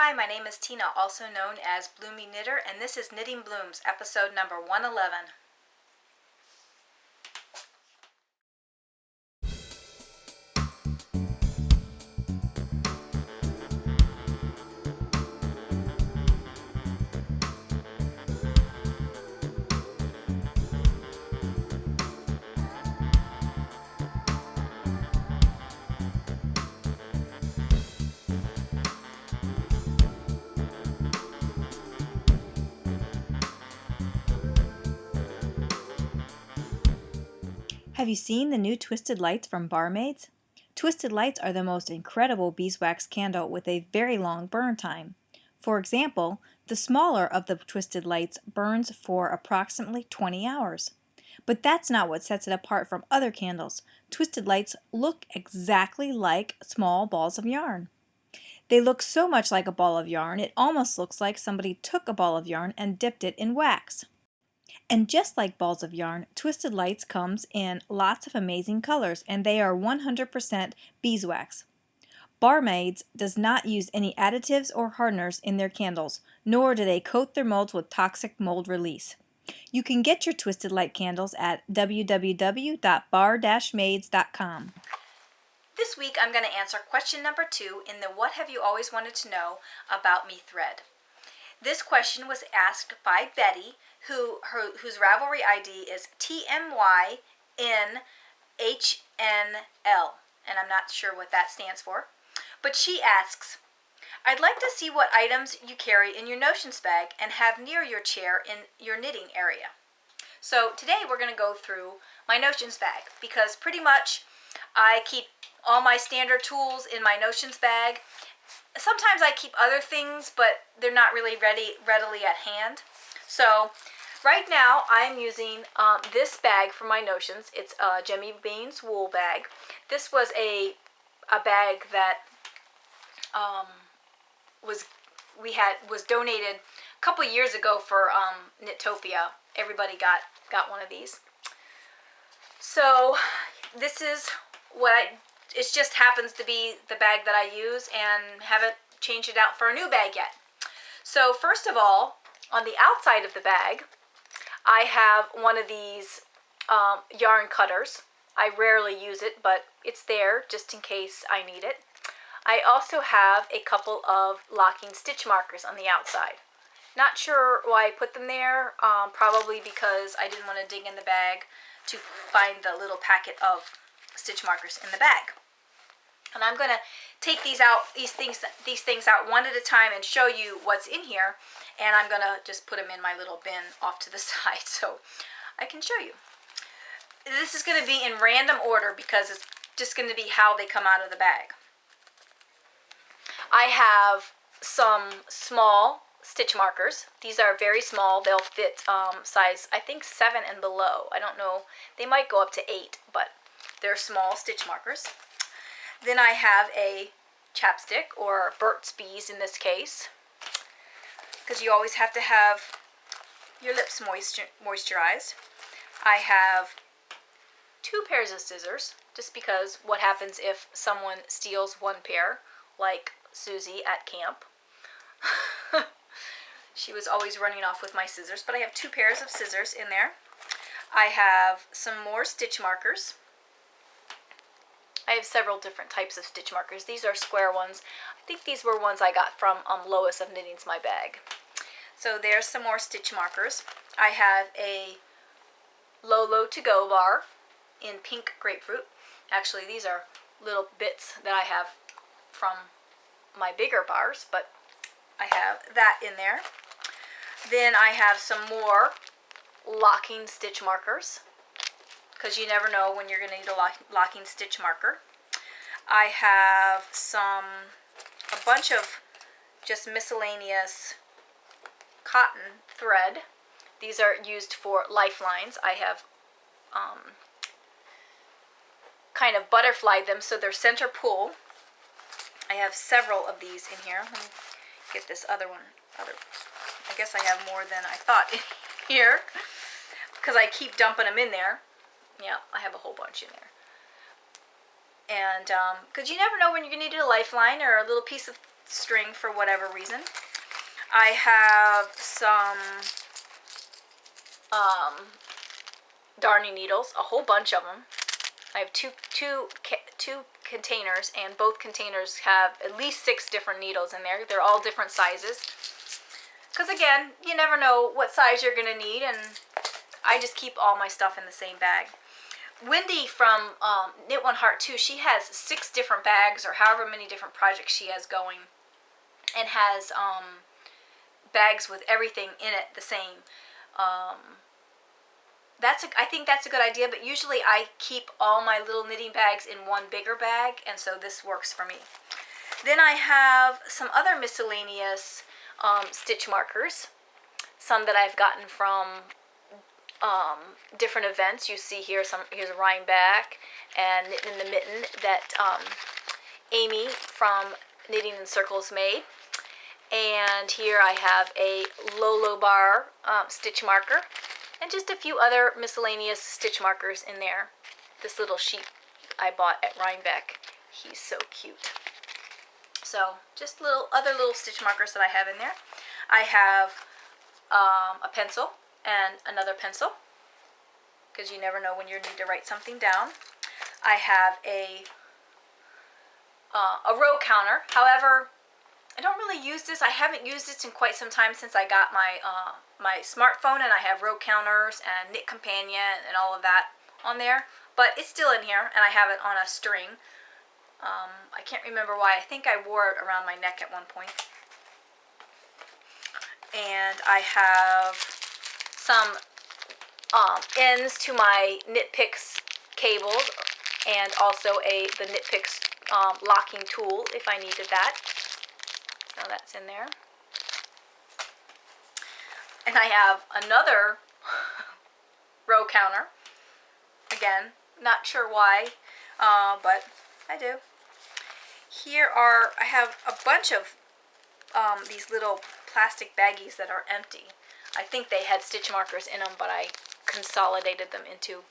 Hi, my name is Tina, also known as Bloomingknitter, and this is Knitting Blooms, episode number 111. Have you seen the new Twisted Lights from Barmaids? Twisted Lights are the most incredible beeswax candle with a very long burn time. For example, the smaller of the Twisted Lights burns for approximately 20 hours. But that's not what sets it apart from other candles. Twisted Lights look exactly like small balls of yarn. They look so much like a ball of yarn, it almost looks like somebody took a ball of yarn and dipped it in wax. And just like balls of yarn, Twisted Lights comes in lots of amazing colors, and they are 100% beeswax. Barmaids does not use any additives or hardeners in their candles, nor do they coat their molds with toxic mold release. You can get your Twisted Light candles at www.bar-maids.com. This week I'm going to answer question number 2 in the What Have You Always Wanted to Know About Me thread. This question was asked by Betty, whose Ravelry ID is TMYNHNL, and I'm not sure what that stands for. But she asks, I'd like to see what items you carry in your notions bag and have near your chair in your knitting area. So today we're going to go through my notions bag because pretty much I keep all my standard tools in my notions bag. Sometimes I keep other things, but they're not really readily at hand. So right now I'm using this bag for my notions. It's a Jemmy Beans wool bag. This was a bag that was donated a couple years ago for Knitopia. Everybody got one of these. So this is it just happens to be the bag that I use and haven't changed it out for a new bag yet. So first of all, on the outside of the bag, I have one of these yarn cutters. I rarely use it, but it's there just in case I need it. I also have a couple of locking stitch markers on the outside. Not sure why I put them there, probably because I didn't want to dig in the bag to find the little packet of stitch markers in the bag. And I'm going to take these things out one at a time and show you what's in here, and I'm going to just put them in my little bin off to the side so I can show you. This is going to be in random order because it's just going to be how they come out of the bag. I have some small stitch markers. These are very small. They'll fit size, I think, 7 and below. I don't know. They might go up to 8, but they're small stitch markers. Then I have a chapstick, or Burt's Bees in this case, because you always have to have your lips moisturized. I have 2 pairs of scissors, just because what happens if someone steals one pair, like Susie at camp. She was always running off with my scissors, but I have 2 pairs of scissors in there. I have some more stitch markers. I have several different types of stitch markers. These are square ones. I think these were ones I got from Lois of Knitting's My Bag. So there's some more stitch markers. I have a Lolo to Go bar in pink grapefruit. Actually, these are little bits that I have from my bigger bars, but I have that in there. Then I have some more locking stitch markers, because you never know when you're going to need a locking stitch marker. I have a bunch of just miscellaneous cotton thread. These are used for lifelines. I have kind of butterflied them so they're center pull. I have several of these in here. Let me get this other one. I guess I have more than I thought in here because I keep dumping them in there. Yeah, I have a whole bunch in there. And because you never know when you're going to need a lifeline or a little piece of string for whatever reason. I have some darning needles, a whole bunch of them. I have two containers, and both containers have at least 6 different needles in there. They're all different sizes. Because again, you never know what size you're going to need, and I just keep all my stuff in the same bag. Wendy from Knit One Heart too, she has 6 different bags, or however many different projects she has going, and has bags with everything in it the same. I think that's a good idea, but usually I keep all my little knitting bags in one bigger bag, and so this works for me. Then I have some other miscellaneous stitch markers, some that I've gotten from different events. You see here, here's a Rhinebeck and Knitting in the Mitten that Amy from Knitting in Circles made. And here I have a Lolo Bar stitch marker, and just a few other miscellaneous stitch markers in there. This little sheep I bought at Rhinebeck. He's so cute. So just other little stitch markers that I have in there. I have a pencil and another pencil, because you never know when you need to write something down. I have a row counter. However, I don't really use this. I haven't used this in quite some time since I got my my smartphone, and I have row counters and Knit Companion and all of that on there. But it's still in here, and I have it on a string. I can't remember why. I think I wore it around my neck at one point. And I have some ends to my Knit Picks cables, and also the Knit Picks locking tool if I needed that. So that's in there. And I have another row counter. Again, not sure why, but I do. I have a bunch of these little plastic baggies that are empty. I think they had stitch markers in them, but I consolidated them into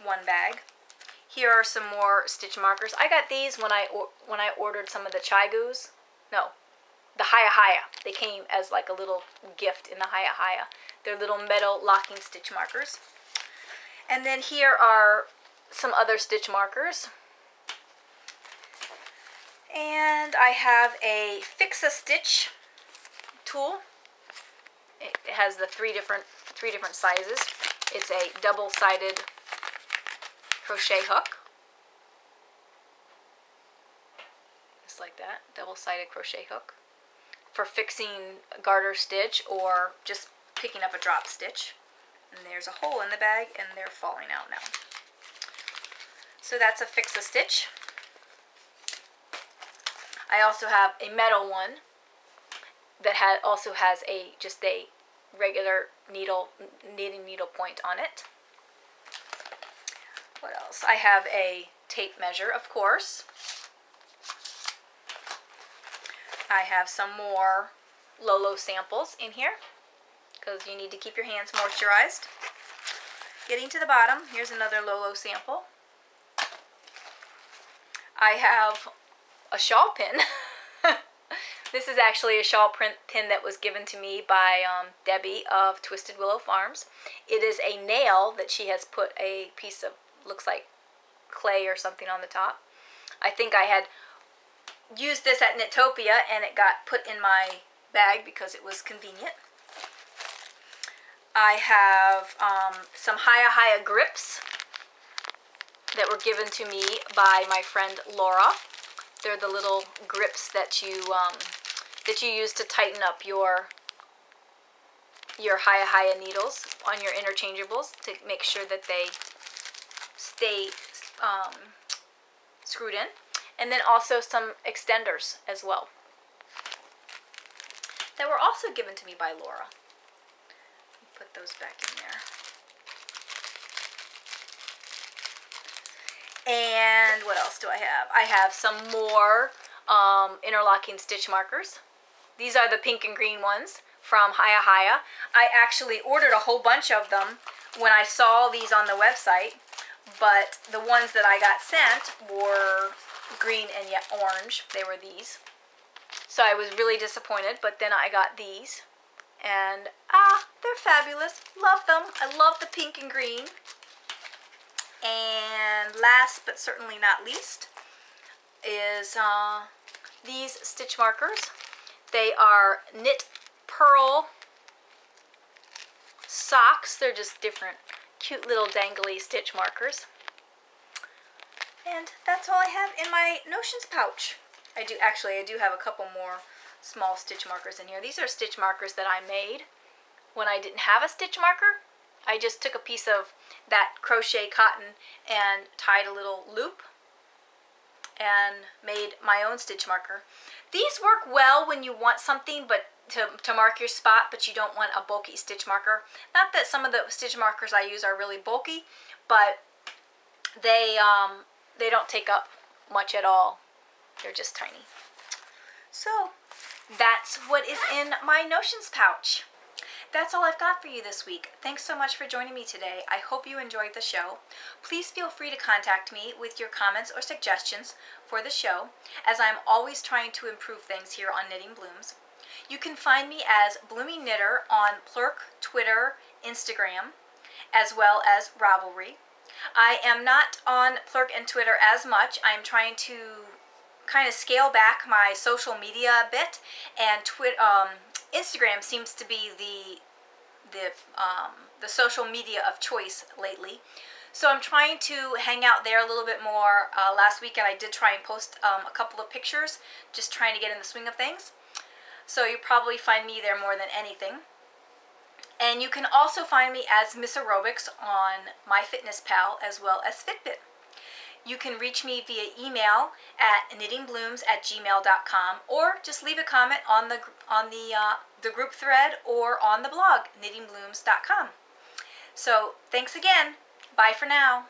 one bag. Here are some more stitch markers. I got these when I ordered some of the Chigoos. No, the Haya Haya. They came as like a little gift in the Haya Haya. They're little metal locking stitch markers. And then here are some other stitch markers. And I have a Fix-A-Stitch tool. It has the three different sizes. It's a double-sided crochet hook. Just like that, double-sided crochet hook for fixing a garter stitch or just picking up a drop stitch. And there's a hole in the bag, and they're falling out now. So that's a Fix-A-Stitch. I also have a metal one that also has just a regular knitting needle point on it. What else? I have a tape measure, of course. I have some more Lolo samples in here, because you need to keep your hands moisturized. Getting to the bottom, here's another Lolo sample. I have a shawl pin. This is actually a shawl pin that was given to me by Debbie of Twisted Willow Farms. It is a nail that she has put a piece of, looks like clay or something on the top. I think I had used this at Knitopia, and it got put in my bag because it was convenient. I have some Haya Haya grips that were given to me by my friend Laura. They're the little grips that you use to tighten up your Haya Haya needles on your interchangeables to make sure that they stay screwed in. And then also some extenders as well that were also given to me by Laura. Put those back in there. And what else do I have? I have some more interlocking stitch markers. These are the pink and green ones from Haya Haya. I actually ordered a whole bunch of them when I saw these on the website, but the ones that I got sent were green and yet orange. They were these. So I was really disappointed, but then I got these. And, they're fabulous. Love them. I love the pink and green. And last but certainly not least is these stitch markers. They are knit pearl socks. They're just different cute little dangly stitch markers. And that's all I have in my notions pouch. I do have a couple more small stitch markers in here. These are stitch markers that I made when I didn't have a stitch marker. I just took a piece of that crochet cotton and tied a little loop and made my own stitch marker. These work well when you want something but to mark your spot, but you don't want a bulky stitch marker. Not that some of the stitch markers I use are really bulky, but they don't take up much at all. They're just tiny. So that's what is in my notions pouch. That's all I've got for you this week. Thanks so much for joining me today. I hope you enjoyed the show. Please feel free to contact me with your comments or suggestions for the show, as I'm always trying to improve things here on Knitting Blooms. You can find me as Bloomingknitter on Plurk, Twitter, Instagram, as well as Ravelry. I am not on Plurk and Twitter as much. I'm trying to kind of scale back my social media a bit, and Instagram seems to be the social media of choice lately. So I'm trying to hang out there a little bit more. Last weekend I did try and post a couple of pictures, just trying to get in the swing of things. So you probably find me there more than anything. And you can also find me as Miss Aerobics on MyFitnessPal as well as Fitbit. You can reach me via email at knittingblooms@gmail.com, or just leave a comment on the group thread or on the blog knittingblooms.com. So thanks again. Bye for now.